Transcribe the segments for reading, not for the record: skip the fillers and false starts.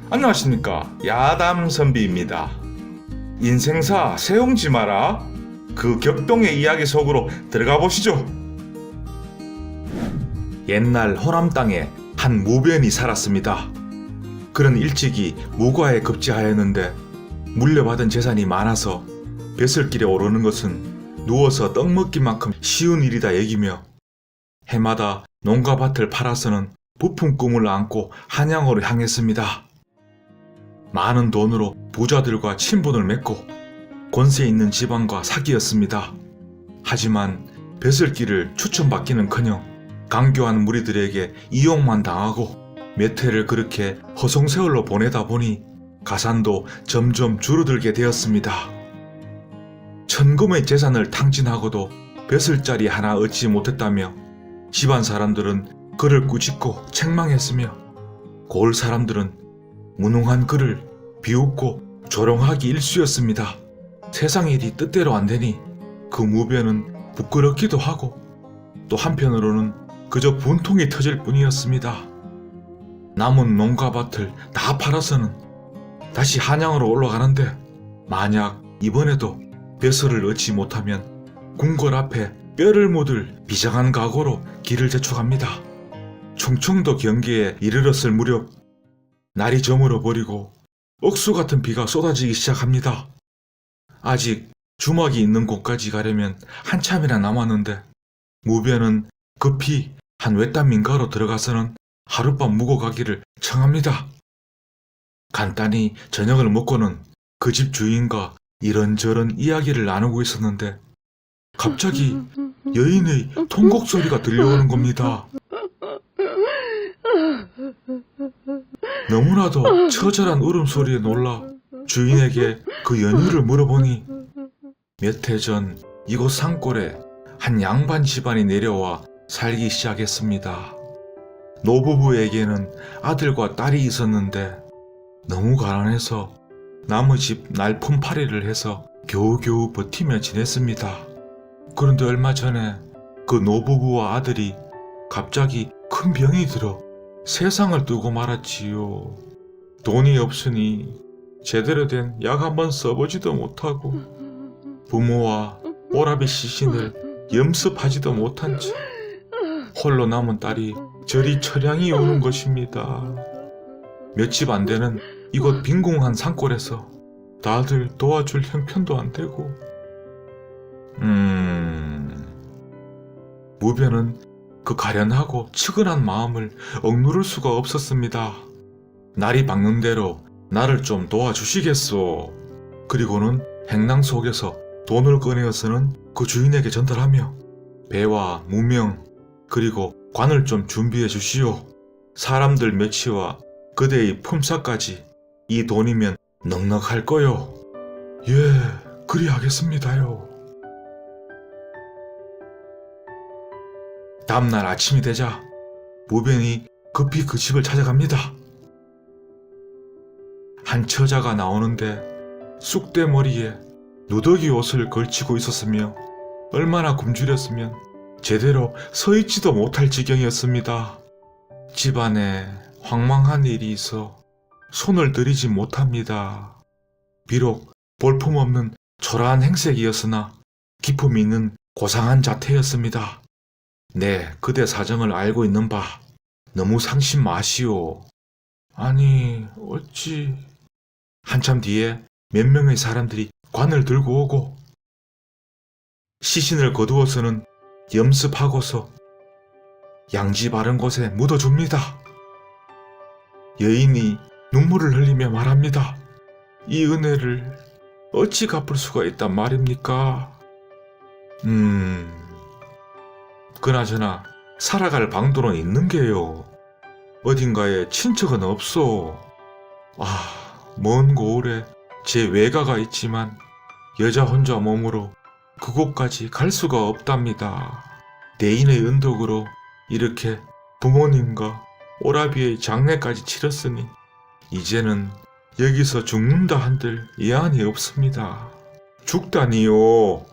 안녕하십니까, 야담선비입니다. 인생사 세웅지 마라. 그 격동의 이야기 속으로 들어가 보시죠. 옛날 호남 땅에 한 무변이 살았습니다. 그는 일찍이 무과에 급제하였는데 물려받은 재산이 많아서 벼슬길에 오르는 것은 누워서 떡 먹기만큼 쉬운 일이다 여기며 해마다 농가 밭을 팔아서는 부푼 꿈을 안고 한양으로 향했습니다. 많은 돈으로 부자들과 친분을 맺고 권세 있는 집안과 사귀었습니다. 하지만 벼슬길을 추천받기는커녕 강교한 무리들에게 이용만 당하고 몇 해를 그렇게 허송세월로 보내다 보니 가산도 점점 줄어들게 되었습니다. 천금의 재산을 탕진하고도 벼슬자리 하나 얻지 못했다며 집안 사람들은 그를 꾸짖고 책망했으며 고을 사람들은 무능한 그를 비웃고 조롱하기 일쑤였습니다. 세상 일이 뜻대로 안 되니 그 무변은 부끄럽기도 하고 또 한편으로는 그저 분통이 터질 뿐이었습니다. 남은 농가밭을 다 팔아서는 다시 한양으로 올라가는데 만약 이번에도 벼슬을 얻지 못하면 궁궐 앞에 뼈를 묻을 비장한 각오로 길을 재촉합니다. 충청도 경계에 이르렀을 무렵 날이 저물어 버리고 억수 같은 비가 쏟아지기 시작합니다. 아직 주막이 있는 곳까지 가려면 한참이나 남았는데 무변은 급히 한 외딴 민가로 들어가서는 하룻밤 묵어 가기를 청합니다. 간단히 저녁을 먹고는 그 집 주인과 이런저런 이야기를 나누고 있었는데 갑자기 여인의 통곡 소리가 들려오는 겁니다. 너무나도 처절한 울음소리에 놀라 주인에게 그 연유를 물어보니 몇 해 전 이곳 산골에 한 양반 집안이 내려와 살기 시작했습니다. 노부부에게는 아들과 딸이 있었는데 너무 가난해서 남의 집 날품팔이를 해서 겨우겨우 버티며 지냈습니다. 그런데 얼마 전에 그 노부부와 아들이 갑자기 큰 병이 들어 세상을 뜨고 말았지요. 돈이 없으니 제대로 된 약 한번 써보지도 못하고 부모와 오라비 시신을 염습하지도 못한 채 홀로 남은 딸이 저리 처량히 우는 것입니다. 몇 집 안 되는 이곳 빈궁한 산골에서 다들 도와줄 형편도 안 되고 무변은 그 가련하고 측은한 마음을 억누를 수가 없었습니다. 날이 밝는 대로 나를 좀 도와주시겠소. 그리고는 행囊속에서 돈을 꺼내어서는 그 주인에게 전달하며 배와 무명 그리고 관을 좀 준비해 주시오. 사람들 며치와 그대의 품삯까지 이 돈이면 넉넉할 거요. 예, 그리하겠습니다요. 다음날 아침이 되자 무변이 급히 그 집을 찾아갑니다. 한 처자가 나오는데 쑥대머리에 누더기 옷을 걸치고 있었으며 얼마나 굶주렸으면 제대로 서 있지도 못할 지경이었습니다. 집안에 황망한 일이 있어 손을 들이지 못합니다. 비록 볼품없는 초라한 행색이었으나 기품이 있는 고상한 자태였습니다. 네, 그대 사정을 알고 있는 바 너무 상심 마시오. 아니, 어찌... 한참 뒤에 몇 명의 사람들이 관을 들고 오고 시신을 거두어서는 염습하고서 양지 바른 곳에 묻어줍니다. 여인이 눈물을 흘리며 말합니다. 이 은혜를 어찌 갚을 수가 있단 말입니까? 그나저나 살아갈 방도는 있는 게요. 어딘가에 친척은 없소. 먼 고을에 제 외가가 있지만 여자 혼자 몸으로 그곳까지 갈 수가 없답니다. 대인의 은덕으로 이렇게 부모님과 오라비의 장례까지 치렀으니 이제는 여기서 죽는다 한들 예안이 없습니다. 죽다니요.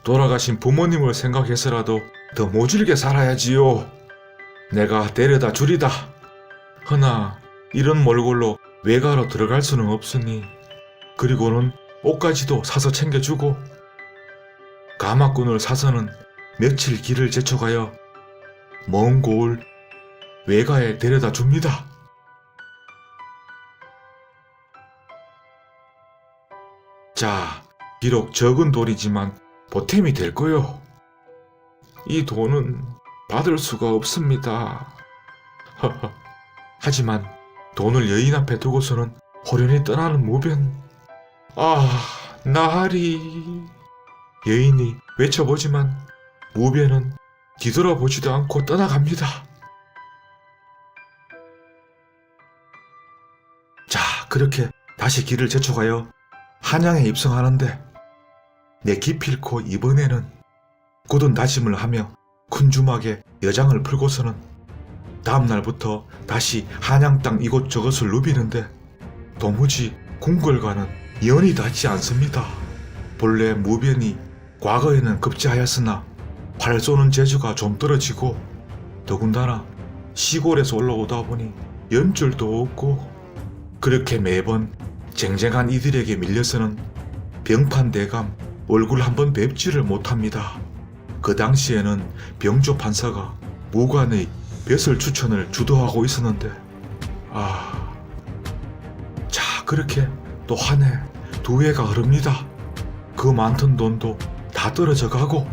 돌아가신 부모님을 생각해서라도 더 모질게 살아야지요. 내가 데려다 주리다. 허나 이런 몰골로 외가로 들어갈 수는 없으니 그리고는 옷까지도 사서 챙겨주고 가마꾼을 사서는 며칠 길을 제쳐가여 먼 고을 외가에 데려다 줍니다. 자, 비록 적은 돈이지만 보탬이 될 거요. 이 돈은 받을 수가 없습니다. 하지만 돈을 여인 앞에 두고서는 호련히 떠나는 무변. 아, 나으리. 여인이 외쳐보지만 무변은 뒤돌아보지도 않고 떠나갑니다. 자, 그렇게 다시 길을 제쳐가요 한양에 입성하는데 내 기필코 이번에는 굳은 다짐을 하며 큰 주막에 여장을 풀고서는 다음 날부터 다시 한양 땅 이곳저곳을 누비는데 도무지 궁궐과는 연이 닿지 않습니다. 본래 무변이 과거에는 급제하였으나 활 쏘는 재주가 좀 떨어지고 더군다나 시골에서 올라오다 보니 연줄도 없고 그렇게 매번 쟁쟁한 이들에게 밀려서는 병판대감 얼굴 한번 뵙지를 못합니다. 그 당시에는 병조 판사가 무관의 벼슬 추천을 주도하고 있었는데 자, 그렇게 또 한 해, 두 해가 흐릅니다. 그 많던 돈도 다 떨어져 가고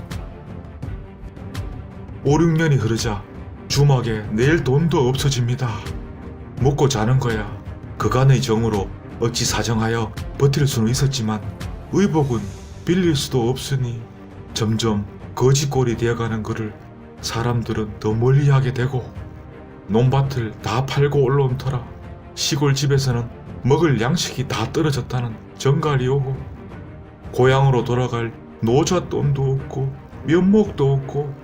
5, 6년이 흐르자 주막에 낼 돈도 없어집니다. 먹고 자는 거야 그간의 정으로 어찌 사정하여 버틸 수는 있었지만 의복은 빌릴 수도 없으니 점점 거지꼴이 되어가는 것을 사람들은 더 멀리하게 되고 논밭을 다 팔고 올라온 터라 시골 집에서는 먹을 양식이 다 떨어졌다는 정갈이 오고 고향으로 돌아갈 노잣돈도 없고 면목도 없고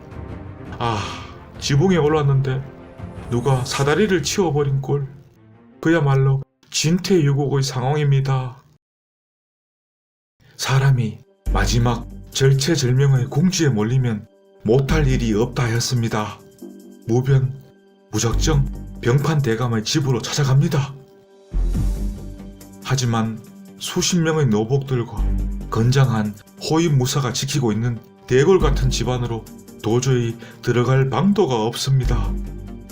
지붕에 올랐는데 누가 사다리를 치워버린 꼴. 그야말로 진퇴유곡의 상황입니다. 사람이 마지막 절체절명의 궁지에 몰리면 못할 일이 없다 하였습니다. 무변 무작정 병판대감의 집으로 찾아갑니다. 하지만 수십 명의 노복들과 건장한 호위무사가 지키고 있는 대궐 같은 집안으로 도저히 들어갈 방도가 없습니다.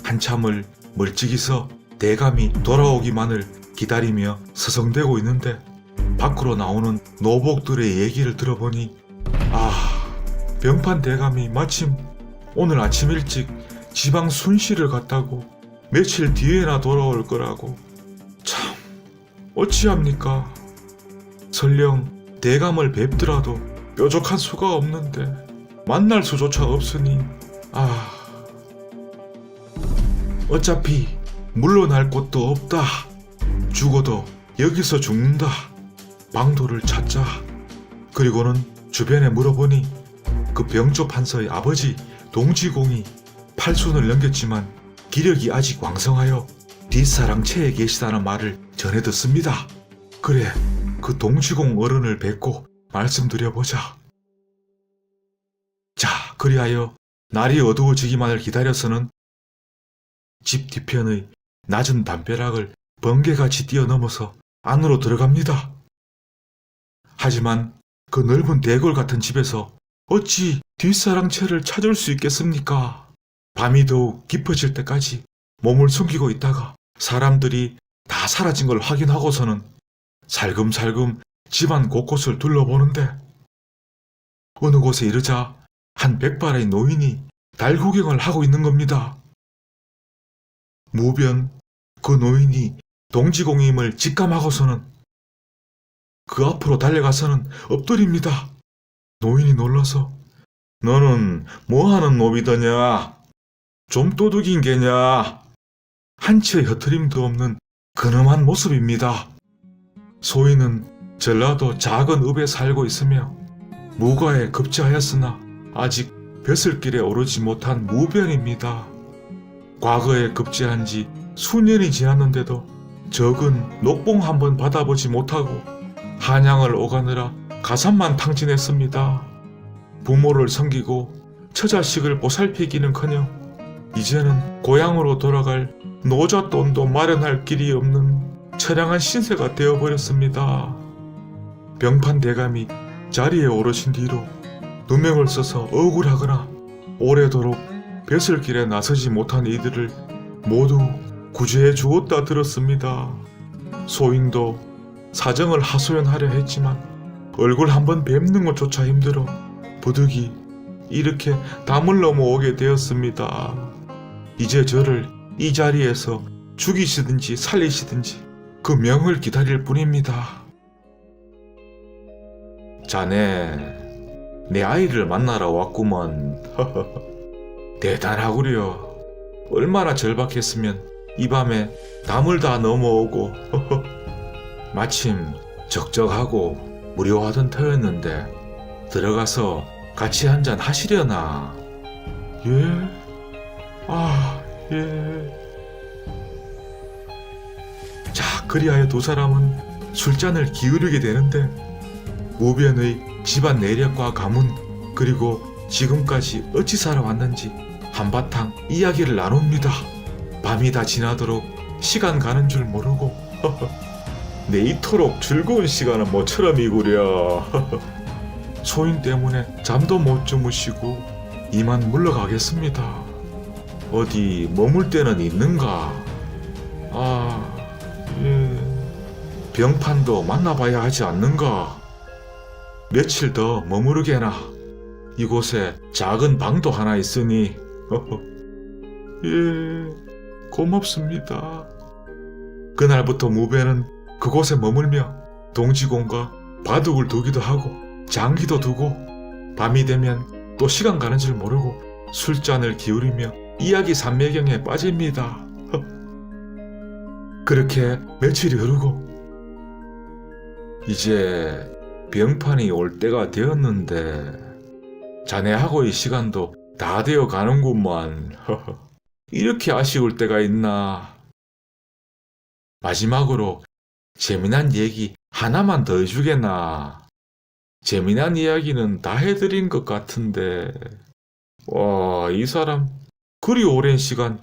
한참을 멀찍이서 대감이 돌아오기만을 기다리며 서성대고 있는데 밖으로 나오는 노복들의 얘기를 들어보니 병판 대감이 마침 오늘 아침 일찍 지방 순시를 갔다고 며칠 뒤에나 돌아올 거라고. 참 어찌합니까? 설령 대감을 뵙더라도 뾰족한 수가 없는데 만날 수조차 없으니 어차피 물러날 곳도 없다. 죽어도 여기서 죽는다. 방도를 찾자. 그리고는 주변에 물어보니 그 병조 판서의 아버지 동지공이 8순을 넘겼지만 기력이 아직 왕성하여 뒷사랑채에 계시다는 말을 전해 듣습니다. 그래, 그 동지공 어른을 뵙고 말씀드려보자. 자, 그리하여 날이 어두워지기만을 기다려서는 집 뒤편의 낮은 담벼락을 번개같이 뛰어넘어서 안으로 들어갑니다. 하지만 그 넓은 대궐 같은 집에서 어찌 뒷사랑채를 찾을 수 있겠습니까? 밤이 더욱 깊어질 때까지 몸을 숨기고 있다가 사람들이 다 사라진 걸 확인하고서는 살금살금 집안 곳곳을 둘러보는데 어느 곳에 이르자 한 백발의 노인이 달 구경을 하고 있는 겁니다. 무변 그 노인이 동지공임을 직감하고서는 그 앞으로 달려가서는 엎드립니다. 노인이 놀라서 너는 뭐하는 놈이더냐? 좀 도둑인 게냐? 한치의 흐트림도 없는 근엄한 모습입니다. 소인은 전라도 작은 읍에 살고 있으며 무과에 급제하였으나 아직 벼슬길에 오르지 못한 무변입니다. 과거에 급제한 지 수년이 지났는데도 적은 녹봉 한번 받아보지 못하고 한양을 오가느라 가산만 탕진했습니다. 부모를 섬기고 처자식을 보살피기는커녕 이제는 고향으로 돌아갈 노잣돈도 마련할 길이 없는 처량한 신세가 되어버렸습니다. 병판 대감이 자리에 오르신 뒤로 누명을 써서 억울하거나 오래도록 벼슬길에 나서지 못한 이들을 모두 구제해 주었다 들었습니다. 소인도 사정을 하소연하려 했지만 얼굴 한번 뵙는 것조차 힘들어 부득이 이렇게 담을 넘어오게 되었습니다. 이제 저를 이 자리에서 죽이시든지 살리시든지 그 명을 기다릴 뿐입니다. 자네, 내 아이를 만나러 왔구먼. 대단하구려. 얼마나 절박했으면 이 밤에 담을 다 넘어오고 마침 적적하고 무료하던 터였는데 들어가서 같이 한잔 하시려나? 예? 아, 예. 자, 그리하여 두 사람은 술잔을 기울이게 되는데 무변의 집안 내력과 가문 그리고 지금까지 어찌 살아왔는지 한바탕 이야기를 나눕니다. 밤이 다 지나도록 시간 가는 줄 모르고 내 이토록 즐거운 시간은 모처럼이구려. 소인 때문에 잠도 못 주무시고 이만 물러가겠습니다. 어디 머물 데는 있는가? 아, 예. 병판도 만나봐야 하지 않는가? 며칠 더 머무르게나. 이곳에 작은 방도 하나 있으니. 예, 고맙습니다. 그날부터 무배는 그곳에 머물며 동지공과 바둑을 두기도 하고 장기도 두고 밤이 되면 또 시간 가는 줄 모르고 술잔을 기울이며 이야기 산매경에 빠집니다. 그렇게 며칠이 흐르고 이제 병판이 올 때가 되었는데 자네하고의 시간도 다 되어 가는구만. 이렇게 아쉬울 때가 있나. 마지막으로 재미난 얘기 하나만 더 해주겠나. 재미난 이야기는 다 해드린 것 같은데. 와, 이 사람 그리 오랜 시간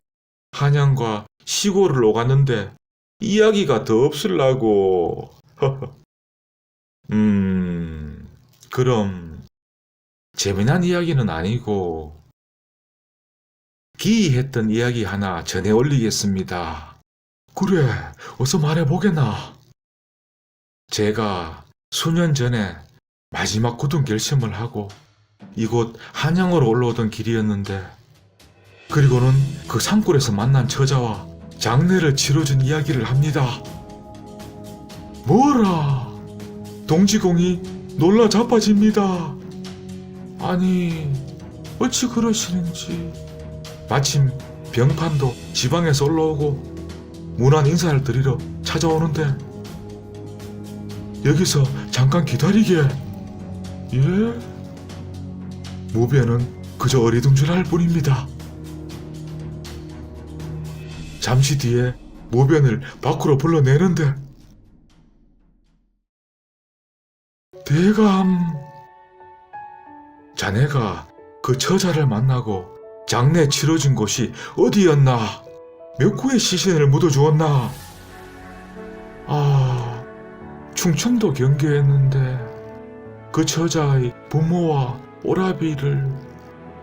한양과 시골을 오갔는데 이야기가 더 없을라고. 그럼 재미난 이야기는 아니고 기이했던 이야기 하나 전해 올리겠습니다. 그래, 어서 말해보게나. 제가 수년 전에 마지막 굳은 결심을 하고 이곳 한양으로 올라오던 길이었는데 그리고는 그 산골에서 만난 처자와 장례를 치러준 이야기를 합니다. 뭐라? 동지공이 놀라 자빠집니다. 아니, 어찌 그러시는지. 마침 병판도 지방에서 올라오고 문안 인사를 드리러 찾아오는데 여기서 잠깐 기다리게. 예? 무배는 그저 어리둥절할 뿐입니다. 잠시 뒤에 무변을 밖으로 불러내는데 대감, 자네가 그 처자를 만나고 장례 치러준 곳이 어디였나? 몇 구의 시신을 묻어주었나? 아, 충청도 경계였는데 그 처자의 부모와 오라비를.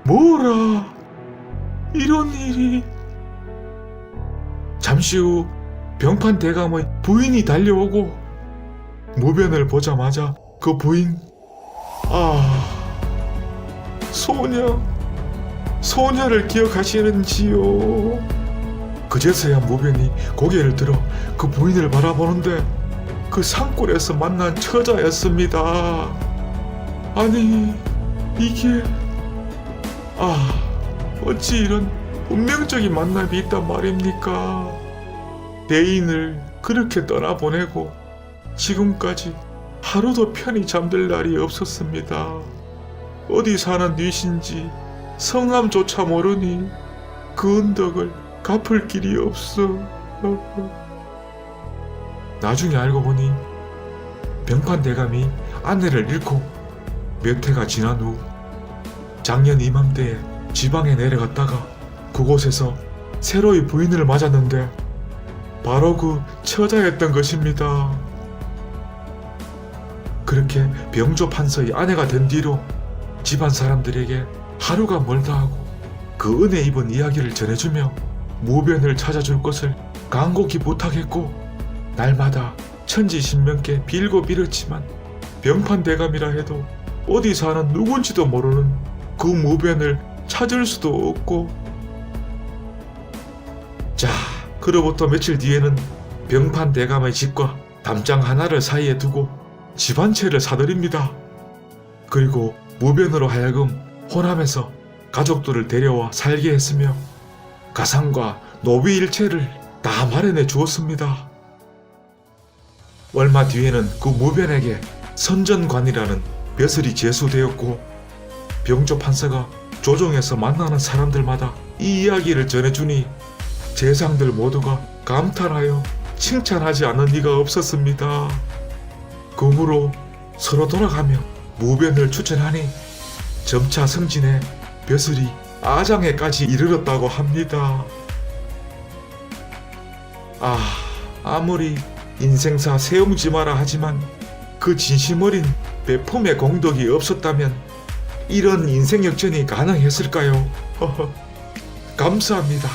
뭐라? 이런 일이. 잠시 후 병판 대감의 부인이 달려오고 무변을 보자마자 그 부인, 소녀를 기억하시는지요? 그제서야 무변이 고개를 들어 그 부인을 바라보는데 그 산골에서 만난 처자였습니다. 아니, 이게 어찌 이런 운명적인 만남이 있단 말입니까? 대인을 그렇게 떠나보내고 지금까지 하루도 편히 잠들 날이 없었습니다. 어디 사는 뉘신지 성함조차 모르니 그 언덕을 갚을 길이 없어. 나중에 알고 보니 병판 대감이 아내를 잃고 몇 해가 지난 후 작년 이맘때에 지방에 내려갔다가 그곳에서 새로이 부인을 맞았는데 바로 그 처자였던 것입니다. 그렇게 병조 판서의 아내가 된 뒤로 집안 사람들에게 하루가 멀다 하고 그 은혜 입은 이야기를 전해주며 무변을 찾아줄 것을 간곡히 부탁했고, 날마다 천지신명께 빌고 빌었지만 병판대감이라 해도 어디 사는 누군지도 모르는 그 무변을 찾을 수도 없고. 자, 그로부터 며칠 뒤에는 병판대감의 집과 담장 하나를 사이에 두고 집 한 채를 사들입니다. 그리고 무변으로 하여금 호남에서 가족들을 데려와 살게 했으며 가상과 노비 일체를 다 마련해 주었습니다. 얼마 뒤에는 그 무변에게 선전관이라는 벼슬이 제수되었고, 병조 판사가 조정에서 만나는 사람들마다 이 이야기를 전해주니 재상들 모두가 감탄하여 칭찬하지 않는 이가 없었습니다. 그 후로 서로 돌아가며 무변을 추천하니 점차 승진해 벼슬이 아장에까지 이르렀다고 합니다. 아무리 인생사 세움지마라 하지만 그 진심 어린 배품의 공덕이 없었다면 이런 인생 역전이 가능했을까요? 감사합니다.